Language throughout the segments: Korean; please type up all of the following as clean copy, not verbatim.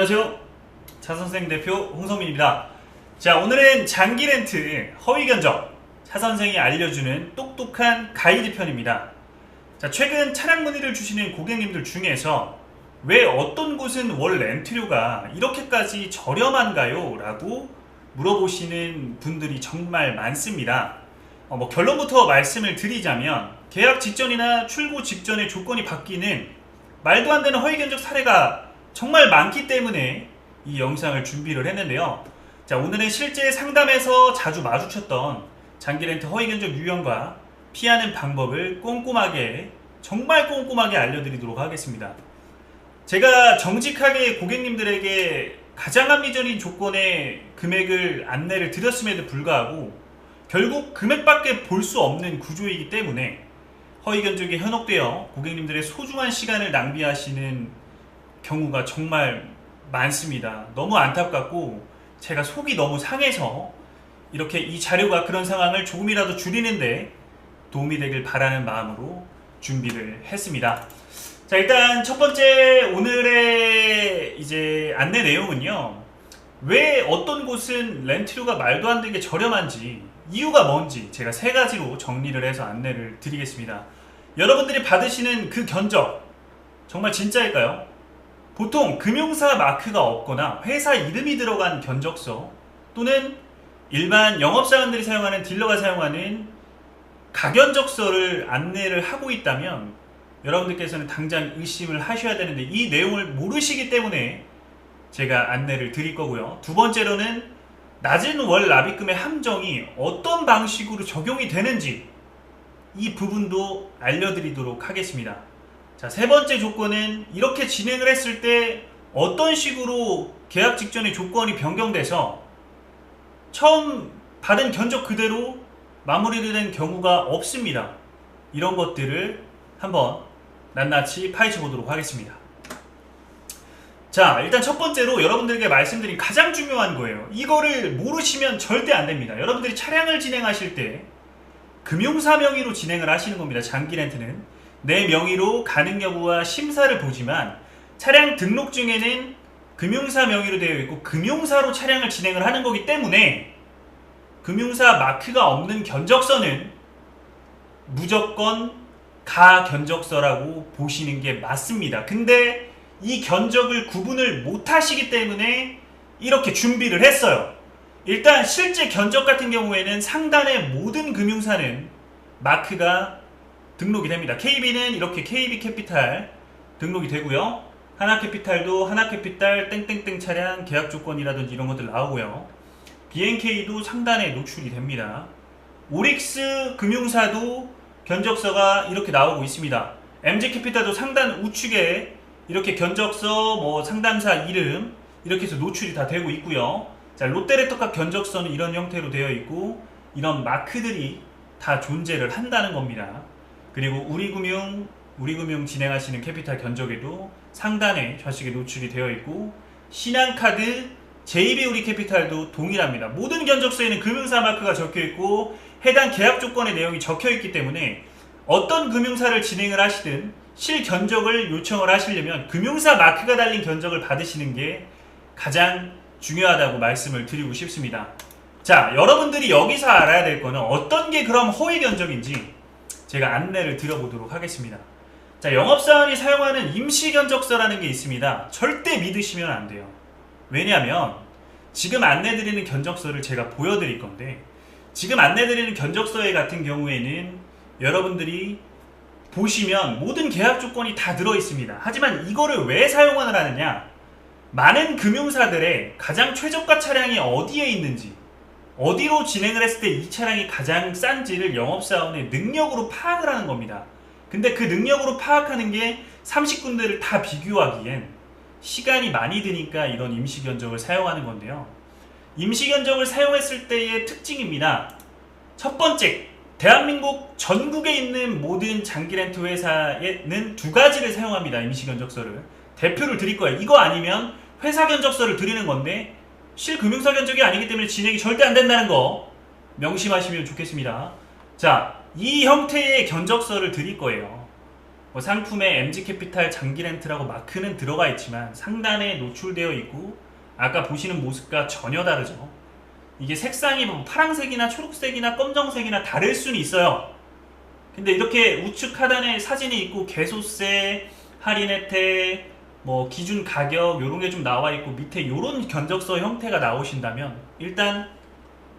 안녕하세요. 차선생 대표 홍성민입니다. 자, 오늘은 장기 렌트 허위 견적 차선생이 알려주는 똑똑한 가이드 편입니다. 자, 최근 차량 문의를 주시는 고객님들 중에서 왜 어떤 곳은 월 렌트료가 이렇게까지 저렴한가요? 라고 물어보시는 분들이 정말 많습니다. 결론부터 말씀을 드리자면 계약 직전이나 출고 직전에 조건이 바뀌는 말도 안 되는 허위 견적 사례가 정말 많기 때문에 이 영상을 준비를 했는데요. 자, 오늘은 실제 상담에서 자주 마주쳤던 장기 렌트 허위 견적 유형과 피하는 방법을 꼼꼼하게, 정말 꼼꼼하게 알려드리도록 하겠습니다. 제가 정직하게 고객님들에게 가장 합리적인 조건의 금액을 안내를 드렸음에도 불구하고 결국 금액밖에 볼 수 없는 구조이기 때문에 허위 견적에 현혹되어 고객님들의 소중한 시간을 낭비하시는 경우가 정말 많습니다. 너무 안타깝고 제가 속이 너무 상해서 이렇게 이 자료가 그런 상황을 조금이라도 줄이는데 도움이 되길 바라는 마음으로 준비를 했습니다. 자, 일단 첫 번째 오늘의 이제 안내 내용은요, 왜 어떤 곳은 렌트료가 말도 안 되게 저렴한지, 이유가 뭔지 제가 세 가지로 정리를 해서 안내를 드리겠습니다. 여러분들이 받으시는 그 견적 정말 진짜일까요? 보통 금융사 마크가 없거나 회사 이름이 들어간 견적서 또는 일반 영업사원들이 사용하는 딜러가 사용하는 가견적서를 안내를 하고 있다면 여러분들께서는 당장 의심을 하셔야 되는데 이 내용을 모르시기 때문에 제가 안내를 드릴 거고요. 두 번째로는 낮은 월 납입금의 함정이 어떤 방식으로 적용이 되는지 이 부분도 알려드리도록 하겠습니다. 자, 세 번째 조건은 이렇게 진행을 했을 때 어떤 식으로 계약 직전에 조건이 변경돼서 처음 받은 견적 그대로 마무리된 경우가 없습니다. 이런 것들을 한번 낱낱이 파헤쳐 보도록 하겠습니다. 자, 일단 첫 번째로 여러분들에게 말씀드린 가장 중요한 거예요. 이거를 모르시면 절대 안 됩니다. 여러분들이 차량을 진행하실 때 금융사 명의로 진행을 하시는 겁니다. 장기 렌트는 내 명의로 가능 여부와 심사를 보지만 차량 등록증에는 금융사 명의로 되어 있고 금융사로 차량을 진행을 하는 거기 때문에 금융사 마크가 없는 견적서는 무조건 가견적서라고 보시는 게 맞습니다. 근데 이 견적을 구분을 못 하시기 때문에 이렇게 준비를 했어요. 일단 실제 견적 같은 경우에는 상단의 모든 금융사는 마크가 등록이 됩니다. KB는 이렇게 KB캐피탈 등록이 되고요. 하나캐피탈도 하나캐피탈 땡땡땡 차량 계약 조건이라든지 이런 것들 나오고요. BNK도 상단에 노출이 됩니다. 오릭스 금융사도 견적서가 이렇게 나오고 있습니다. MG캐피탈도 상단 우측에 이렇게 견적서, 상담사 이름 이렇게 해서 노출이 다 되고 있고요. 자, 롯데레터카 견적서는 이런 형태로 되어 있고 이런 마크들이 다 존재를 한다는 겁니다. 그리고 우리금융 진행하시는 캐피탈 견적에도 상단에 좌측에 노출이 되어 있고 신한카드, JB우리캐피탈도 동일합니다. 모든 견적서에는 금융사 마크가 적혀 있고 해당 계약 조건의 내용이 적혀 있기 때문에 어떤 금융사를 진행을 하시든 실견적을 요청을 하시려면 금융사 마크가 달린 견적을 받으시는 게 가장 중요하다고 말씀을 드리고 싶습니다. 자, 여러분들이 여기서 알아야 될 거는 어떤 게 그럼 허위 견적인지 제가 안내를 드려보도록 하겠습니다. 자, 영업사원이 사용하는 임시견적서라는 게 있습니다. 절대 믿으시면 안 돼요. 왜냐하면 지금 안내드리는 견적서를 제가 보여드릴 건데 지금 안내드리는 견적서에 같은 경우에는 여러분들이 보시면 모든 계약 조건이 다 들어있습니다. 하지만 이거를 왜 사용을 하느냐, 많은 금융사들의 가장 최저가 차량이 어디에 있는지, 어디로 진행을 했을 때 이 차량이 가장 싼지를 영업사원의 능력으로 파악을 하는 겁니다. 근데 그 능력으로 파악하는 게 30군데를 다 비교하기엔 시간이 많이 드니까 이런 임시견적을 사용하는 건데요. 임시견적을 사용했을 때의 특징입니다. 첫 번째, 대한민국 전국에 있는 모든 장기렌트 회사에는 두 가지를 사용합니다. 임시견적서를. 대표를 드릴 거예요. 이거 아니면 회사 견적서를 드리는 건데 실금융사 견적이 아니기 때문에 진행이 절대 안 된다는 거 명심하시면 좋겠습니다. 자, 이 형태의 견적서를 드릴 거예요. 뭐 상품에 MG캐피탈 장기렌트라고 마크는 들어가 있지만 상단에 노출되어 있고 아까 보시는 모습과 전혀 다르죠. 이게 색상이 뭐 파란색이나 초록색이나 검정색이나 다를 수는 있어요. 근데 이렇게 우측 하단에 사진이 있고 개소세, 할인 혜택, 뭐 기준 가격 요런 게 좀 나와 있고 밑에 요런 견적서 형태가 나오신다면 일단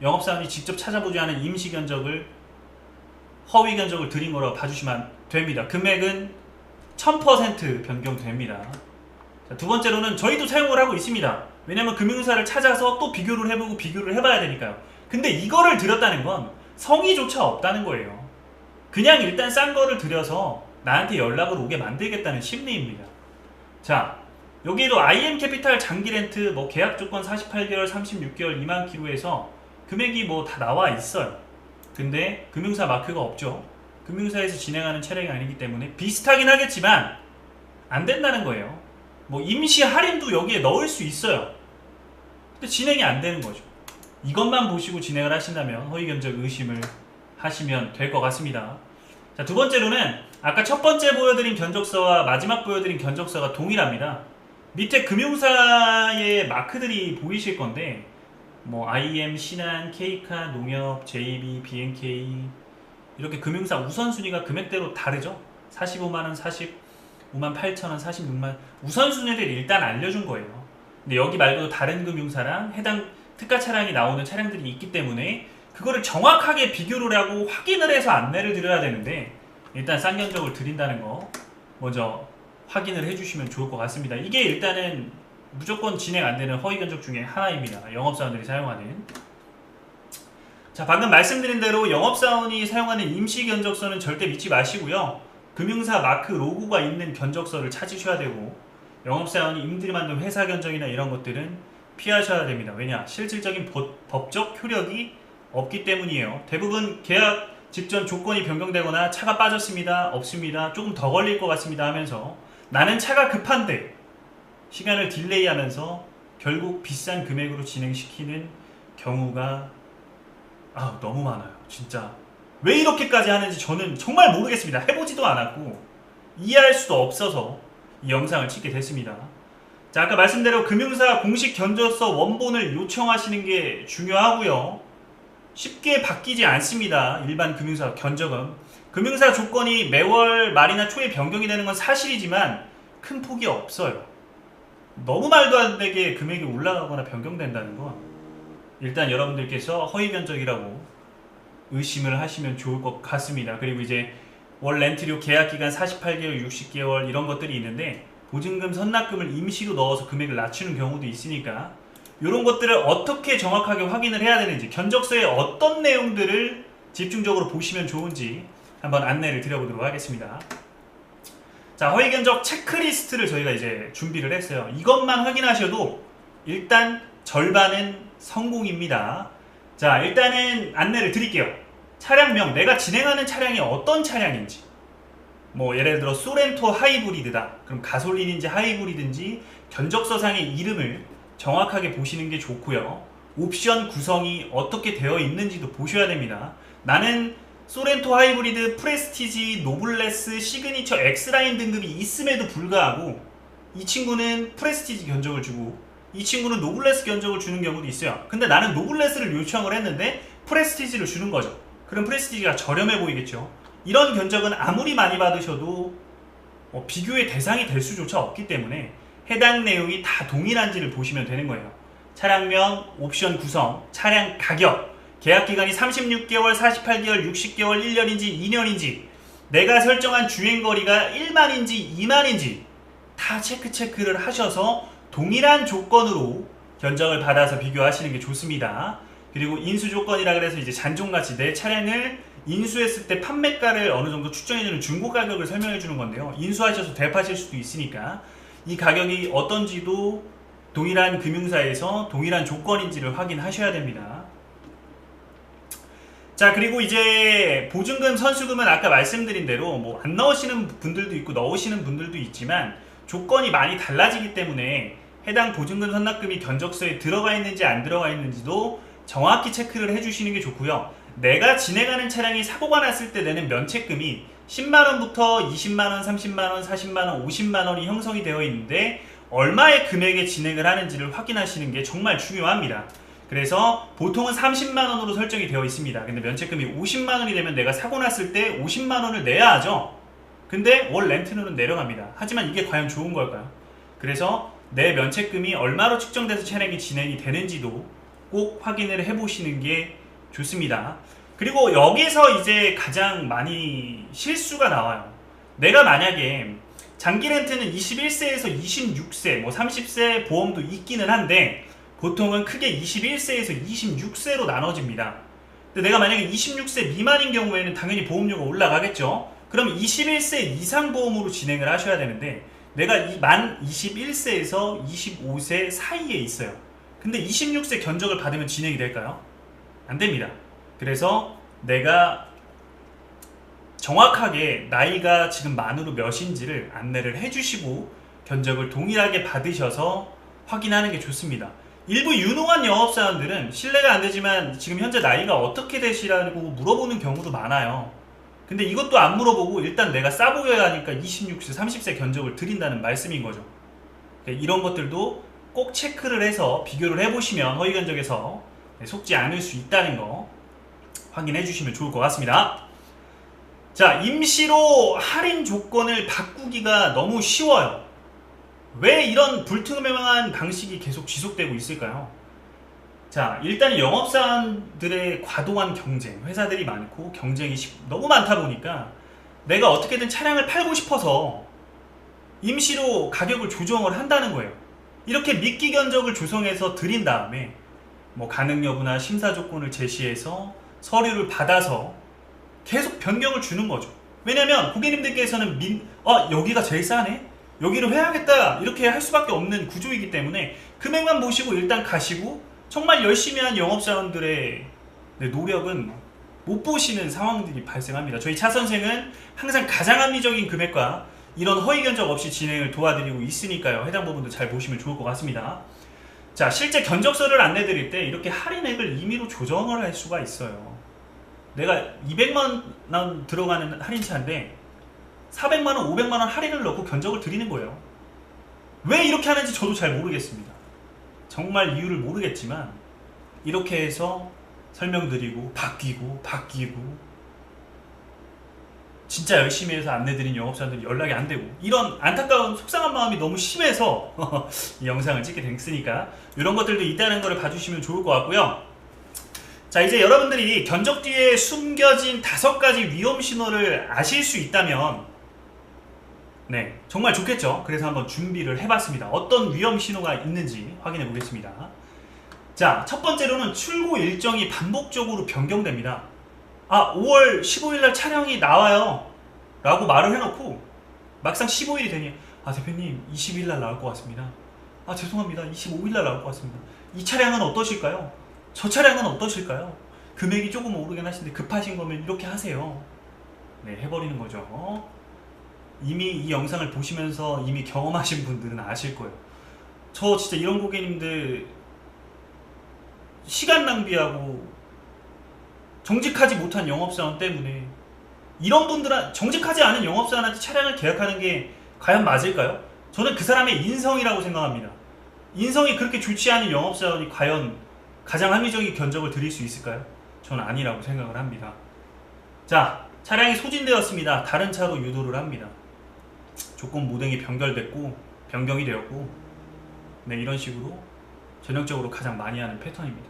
영업사원이 직접 찾아보지 않은 임시 견적을 허위 견적을 드린 거라고 봐주시면 됩니다. 금액은 1000% 변경됩니다. 자, 두 번째로는 저희도 사용을 하고 있습니다. 왜냐면 금융사를 찾아서 또 비교를 해보고 비교를 해봐야 되니까요. 근데 이거를 드렸다는 건 성의조차 없다는 거예요. 그냥 일단 싼 거를 드려서 나한테 연락을 오게 만들겠다는 심리입니다. 자, 여기도 IM캐피탈 장기렌트 뭐 계약 조건 48개월, 36개월, 2만 킬로에서 금액이 뭐 다 나와 있어요. 근데 금융사 마크가 없죠. 금융사에서 진행하는 차량이 아니기 때문에 비슷하긴 하겠지만 안 된다는 거예요. 뭐 임시 할인도 여기에 넣을 수 있어요. 근데 진행이 안 되는 거죠. 이것만 보시고 진행을 하신다면 허위 견적 의심을 하시면 될 것 같습니다. 자, 두 번째로는 아까 첫 번째 보여드린 견적서와 마지막 보여드린 견적서가 동일합니다. 밑에 금융사의 마크들이 보이실 건데 뭐 IM, 신한, K카, 농협, JB, BNK 이렇게 금융사 우선순위가 금액대로 다르죠. 45만원, 45만 8천원, 46만 우선순위를 일단 알려준 거예요. 근데 여기 말고도 다른 금융사랑 해당 특가 차량이 나오는 차량들이 있기 때문에 그거를 정확하게 비교를 하고 확인을 해서 안내를 드려야 되는데 일단 싼 견적을 드린다는 거 먼저 확인을 해주시면 좋을 것 같습니다. 이게 일단은 무조건 진행 안 되는 허위 견적 중에 하나입니다. 영업사원들이 사용하는. 자, 방금 말씀드린 대로 영업사원이 사용하는 임시 견적서는 절대 믿지 마시고요. 금융사 마크 로고가 있는 견적서를 찾으셔야 되고 영업사원이 임들이 만든 회사 견적이나 이런 것들은 피하셔야 됩니다. 왜냐? 실질적인 법적 효력이 없기 때문이에요. 대부분 계약 직전 조건이 변경되거나 차가 빠졌습니다, 없습니다, 조금 더 걸릴 것 같습니다 하면서 나는 차가 급한데 시간을 딜레이하면서 결국 비싼 금액으로 진행시키는 경우가 너무 많아요. 진짜 왜 이렇게까지 하는지 저는 정말 모르겠습니다. 해보지도 않았고 이해할 수도 없어서 이 영상을 찍게 됐습니다. 자, 아까 말씀대로 금융사 공식 견적서 원본을 요청하시는 게 중요하고요. 쉽게 바뀌지 않습니다. 일반 금융사 견적은. 금융사 조건이 매월 말이나 초에 변경이 되는 건 사실이지만 큰 폭이 없어요. 너무 말도 안 되게 금액이 올라가거나 변경된다는 건 일단 여러분들께서 허위 견적이라고 의심을 하시면 좋을 것 같습니다. 그리고 이제 월 렌트료 계약기간 48개월, 60개월 이런 것들이 있는데 보증금, 선납금을 임시로 넣어서 금액을 낮추는 경우도 있으니까 이런 것들을 어떻게 정확하게 확인을 해야 되는지 견적서에 어떤 내용들을 집중적으로 보시면 좋은지 한번 안내를 드려보도록 하겠습니다. 자, 허위 견적 체크리스트를 저희가 이제 준비를 했어요. 이것만 확인하셔도 일단 절반은 성공입니다. 자, 일단은 안내를 드릴게요. 차량명, 내가 진행하는 차량이 어떤 차량인지, 뭐 예를 들어 소렌토 하이브리드다, 그럼 가솔린인지 하이브리드인지 견적서상의 이름을 정확하게 보시는 게 좋고요. 옵션 구성이 어떻게 되어 있는지도 보셔야 됩니다. 나는 소렌토 하이브리드, 프레스티지, 노블레스, 시그니처, X라인 등급이 있음에도 불구하고 이 친구는 프레스티지 견적을 주고 이 친구는 노블레스 견적을 주는 경우도 있어요. 근데 나는 노블레스를 요청을 했는데 프레스티지를 주는 거죠. 그럼 프레스티지가 저렴해 보이겠죠. 이런 견적은 아무리 많이 받으셔도 비교의 대상이 될 수조차 없기 때문에 해당 내용이 다 동일한지를 보시면 되는 거예요. 차량명, 옵션 구성, 차량 가격, 계약기간이 36개월, 48개월, 60개월, 1년인지 2년인지, 내가 설정한 주행거리가 1만인지 2만인지 다 체크를 하셔서 동일한 조건으로 견적을 받아서 비교하시는 게 좋습니다. 그리고 인수 조건이라 그래서 이제 잔존가치, 내 차량을 인수했을 때 판매가를 어느 정도 추정해주는 중고 가격을 설명해 주는 건데요. 인수하셔서 대파실 수도 있으니까 이 가격이 어떤지도 동일한 금융사에서 동일한 조건인지를 확인하셔야 됩니다. 자, 그리고 이제 보증금, 선수금은 아까 말씀드린 대로 뭐 안 넣으시는 분들도 있고 넣으시는 분들도 있지만 조건이 많이 달라지기 때문에 해당 보증금, 선납금이 견적서에 들어가 있는지 안 들어가 있는지도 정확히 체크를 해주시는 게 좋고요. 내가 진행하는 차량이 사고가 났을 때 내는 면책금이 10만원부터 20만원, 30만원, 40만원, 50만원이 형성이 되어 있는데 얼마의 금액에 진행을 하는지를 확인하시는 게 정말 중요합니다. 그래서 보통은 30만원으로 설정이 되어 있습니다. 근데 면책금이 50만원이 되면 내가 사고 났을 때 50만원을 내야 하죠. 근데 월 렌트는 내려갑니다. 하지만 이게 과연 좋은 걸까요? 그래서 내 면책금이 얼마로 측정돼서 차량이 진행이 되는지도 꼭 확인을 해보시는 게 좋습니다. 그리고 여기서 이제 가장 많이 실수가 나와요. 내가 만약에 장기 렌트는 21세에서 26세, 뭐 30세 보험도 있기는 한데 보통은 크게 21세에서 26세로 나눠집니다. 근데 내가 만약에 26세 미만인 경우에는 당연히 보험료가 올라가겠죠. 그럼 21세 이상 보험으로 진행을 하셔야 되는데 내가 만 21세에서 25세 사이에 있어요. 근데 26세 견적을 받으면 진행이 될까요? 안 됩니다. 그래서 내가 정확하게 나이가 지금 만으로 몇인지를 안내를 해주시고 견적을 동일하게 받으셔서 확인하는 게 좋습니다. 일부 유능한 영업사원들은 실례가 안 되지만 지금 현재 나이가 어떻게 되시라고 물어보는 경우도 많아요. 근데 이것도 안 물어보고 일단 내가 싸 보여야 하니까 26세, 30세 견적을 드린다는 말씀인 거죠. 이런 것들도 꼭 체크를 해서 비교를 해보시면 허위 견적에서 속지 않을 수 있다는 거 확인해 주시면 좋을 것 같습니다. 자, 임시로 할인 조건을 바꾸기가 너무 쉬워요. 왜 이런 불투명한 방식이 계속 지속되고 있을까요? 자, 일단 영업사원들의 과도한 경쟁, 회사들이 많고 경쟁이 너무 많다 보니까 내가 어떻게든 차량을 팔고 싶어서 임시로 가격을 조정을 한다는 거예요. 이렇게 미끼 견적을 조성해서 드린 다음에 뭐 가능 여부나 심사 조건을 제시해서 서류를 받아서 계속 변경을 주는 거죠. 왜냐면 고객님들께서는 여기가 제일 싸네? 여기를 해야겠다 이렇게 할 수밖에 없는 구조이기 때문에 금액만 보시고 일단 가시고 정말 열심히 한 영업사원들의 노력은 못 보시는 상황들이 발생합니다. 저희 차 선생은 항상 가장 합리적인 금액과 이런 허위 견적 없이 진행을 도와드리고 있으니까요. 해당 부분도 잘 보시면 좋을 것 같습니다. 자, 실제 견적서를 안내드릴 때 이렇게 할인액을 임의로 조정을 할 수가 있어요. 내가 200만원 들어가는 할인차인데 400만원, 500만원 할인을 넣고 견적을 드리는 거예요. 왜 이렇게 하는지 저도 잘 모르겠습니다. 정말 이유를 모르겠지만 이렇게 해서 설명드리고 바뀌고 진짜 열심히 해서 안내드린 영업사원들이 연락이 안 되고 이런 안타까운 속상한 마음이 너무 심해서 이 영상을 찍게 됐으니까 이런 것들도 있다는 것을 봐주시면 좋을 것 같고요. 자, 이제 여러분들이 견적 뒤에 숨겨진 5가지 위험 신호를 아실 수 있다면 네, 정말 좋겠죠. 그래서 한번 준비를 해봤습니다. 어떤 위험 신호가 있는지 확인해 보겠습니다. 자, 첫 번째로는 출고 일정이 반복적으로 변경됩니다. 5월 15일날 촬영이 나와요 라고 말을 해놓고 막상 15일이 되니 대표님 20일날 나올 것 같습니다. 죄송합니다. 25일날 나올 것 같습니다. 이 차량은 어떠실까요? 저 차량은 어떠실까요? 금액이 조금 오르긴 하시는데 급하신 거면 이렇게 하세요. 네, 해버리는 거죠. 이미 이 영상을 보시면서 이미 경험하신 분들은 아실 거예요. 저 진짜 이런 고객님들 시간 낭비하고 정직하지 못한 영업사원 때문에 이런 분들은 정직하지 않은 영업사원한테 차량을 계약하는 게 과연 맞을까요? 저는 그 사람의 인성이라고 생각합니다. 인성이 그렇게 좋지 않은 영업사원이 과연 가장 합리적인 견적을 드릴 수 있을까요? 저는 아니라고 생각을 합니다. 자, 차량이 소진되었습니다. 다른 차로 유도를 합니다. 조건 모델이 변경이 되었고 네, 이런 식으로 전형적으로 가장 많이 하는 패턴입니다.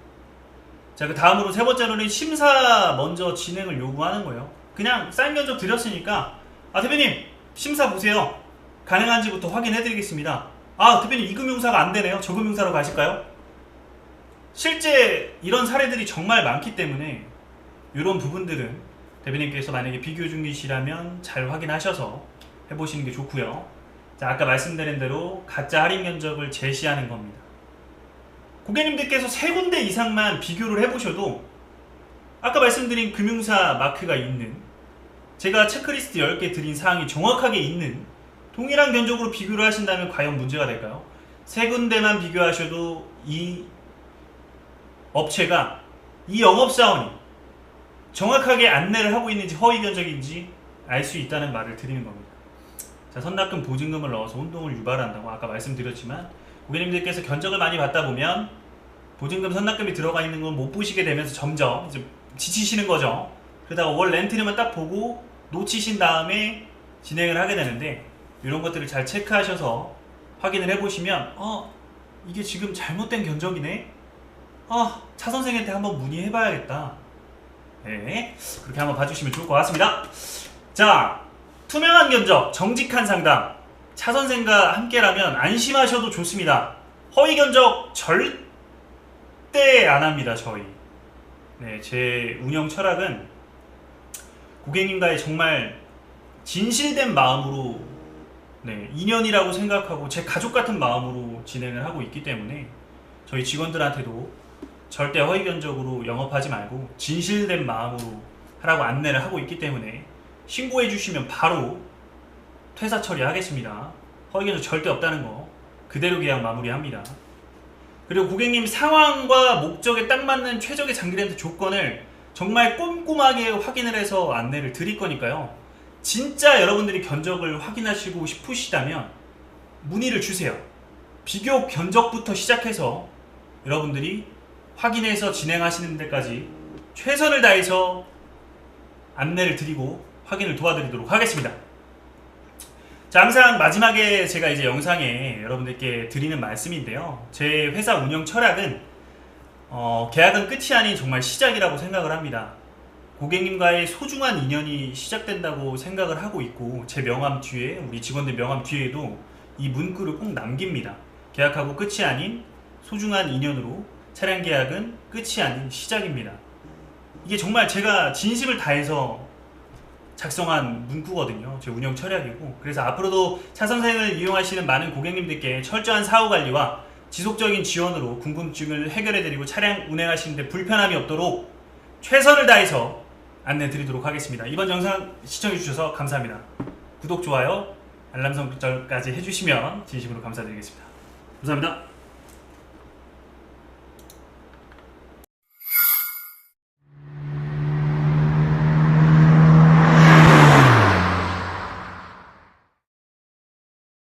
자, 그 다음으로 세 번째로는 심사 먼저 진행을 요구하는 거예요. 그냥 사인 견적 드렸으니까 대표님 심사 보세요. 가능한지부터 확인해 드리겠습니다. 대표님 이 금융사가 안 되네요. 저 금융사로 가실까요? 실제 이런 사례들이 정말 많기 때문에 이런 부분들은 대표님께서 만약에 비교 중이시라면 잘 확인하셔서 해보시는 게 좋고요. 자, 아까 말씀드린 대로 가짜 할인 견적을 제시하는 겁니다. 고객님들께서 3군데 이상만 비교를 해보셔도 아까 말씀드린 금융사 마크가 있는 제가 체크리스트 10개 드린 사항이 정확하게 있는 동일한 견적으로 비교를 하신다면 과연 문제가 될까요? 3군데만 비교하셔도 이 업체가 이 영업사원이 정확하게 안내를 하고 있는지 허위 견적인지 알 수 있다는 말을 드리는 겁니다. 자, 선납금 보증금을 넣어서 혼동을 유발한다고 아까 말씀드렸지만, 고객님들께서 견적을 많이 받다 보면 보증금 선납금이 들어가 있는 건 못 보시게 되면서 점점 이제 지치시는 거죠. 그러다가 월 렌트료만 딱 보고 놓치신 다음에 진행을 하게 되는데, 이런 것들을 잘 체크하셔서 확인을 해보시면 이게 지금 잘못된 견적이네? 차 선생한테 한번 문의해봐야겠다. 네, 그렇게 한번 봐주시면 좋을 것 같습니다. 자, 투명한 견적, 정직한 상담, 차 선생과 함께라면 안심하셔도 좋습니다. 허위 견적 절대 안 합니다, 저희. 네, 제 운영 철학은 고객님과의 정말 진실된 마음으로, 네, 인연이라고 생각하고 제 가족 같은 마음으로 진행을 하고 있기 때문에 저희 직원들한테도 절대 허위 견적으로 영업하지 말고 진실된 마음으로 하라고 안내를 하고 있기 때문에 신고해 주시면 바로 퇴사 처리하겠습니다. 허위 견적 절대 없다는 거 그대로 계약 마무리합니다. 그리고 고객님 상황과 목적에 딱 맞는 최적의 장기 렌트 조건을 정말 꼼꼼하게 확인을 해서 안내를 드릴 거니까요. 진짜 여러분들이 견적을 확인하시고 싶으시다면 문의를 주세요. 비교 견적부터 시작해서 여러분들이 확인해서 진행하시는 데까지 최선을 다해서 안내를 드리고 확인을 도와드리도록 하겠습니다. 자, 항상 마지막에 제가 이제 영상에 여러분들께 드리는 말씀인데요. 제 회사 운영 철학은 계약은 끝이 아닌 정말 시작이라고 생각을 합니다. 고객님과의 소중한 인연이 시작된다고 생각을 하고 있고, 제 명함 뒤에, 우리 직원들 명함 뒤에도 이 문구를 꼭 남깁니다. 계약하고 끝이 아닌 소중한 인연으로 차량 계약은 끝이 아닌 시작입니다. 이게 정말 제가 진심을 다해서 작성한 문구거든요. 제 운영 철학이고, 그래서 앞으로도 차 선생을 이용하시는 많은 고객님들께 철저한 사후 관리와 지속적인 지원으로 궁금증을 해결해드리고 차량 운행하시는데 불편함이 없도록 최선을 다해서 안내 드리도록 하겠습니다. 이번 영상 시청해주셔서 감사합니다. 구독, 좋아요, 알람 설정까지 해주시면 진심으로 감사드리겠습니다. 감사합니다.